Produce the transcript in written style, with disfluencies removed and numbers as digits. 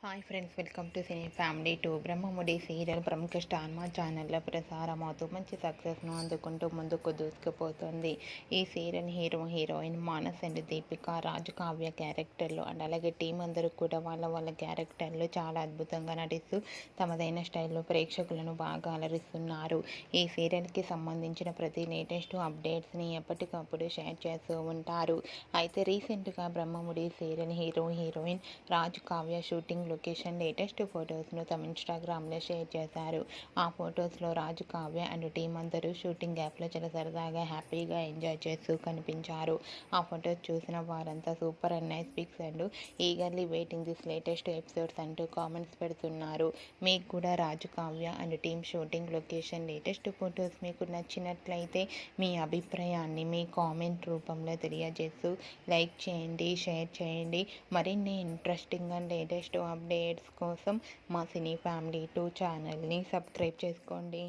Hi friends, welcome to cine family two. Brahmamudi serial ప్రముఖ star Maa ఛానల్లో ప్రసారమవుతూ మంచి సక్సెస్ను అందుకుంటూ ముందుకు దూసుకుపోతుంది. ఈ serial heroine Manas and Deepika, Raju, Kavya క్యారెక్టర్లు అండ్ అలాగే టీం అందరూ కూడా వాళ్ళ క్యారెక్టర్లు చాలా అద్భుతంగా నటిస్తూ తమదైన స్టైల్లో ప్రేక్షకులను బాగా అలరిస్తున్నారు. ఈ సీరియల్కి సంబంధించిన ప్రతి లేటెస్ట్ అప్డేట్స్ని ఎప్పటికప్పుడు షేర్ చేస్తూ ఉంటారు. అయితే రీసెంట్గా బ్రహ్మముడి సీరియల్ హీరోయిన్ రాజు, కావ్య షూటింగ్ లొకేషన్ లేటెస్ట్ ఫొటోస్ను తమ ఇన్స్టాగ్రామ్లో షేర్ చేశారు. ఆ ఫొటోస్లో రాజు, కావ్య అండ్ టీం అందరూ షూటింగ్ యాప్లో చాలా సరదాగా హ్యాపీగా ఎంజాయ్ చేస్తూ కనిపించారు. ఆ ఫొటోస్ చూసిన వారంతా super and nice pics and eagerly waiting this latest episodes అంటూ కామెంట్స్ పెడుతున్నారు. మీకు కూడా Raju, Kavya and team shooting location latest photos మీకు నచ్చినట్లయితే మీ అభిప్రాయాన్ని మీ కామెంట్ రూపంలో తెలియజేస్తూ లైక్ చేయండి, షేర్ చేయండి. మరిన్ని ఇంట్రెస్టింగ్ అండ్ లేటెస్ట్ అప్డేట్స్ కోసం మా సినీ ఫ్యామిలీ 2 ఛానల్ని సబ్స్క్రైబ్ చేసుకోండి.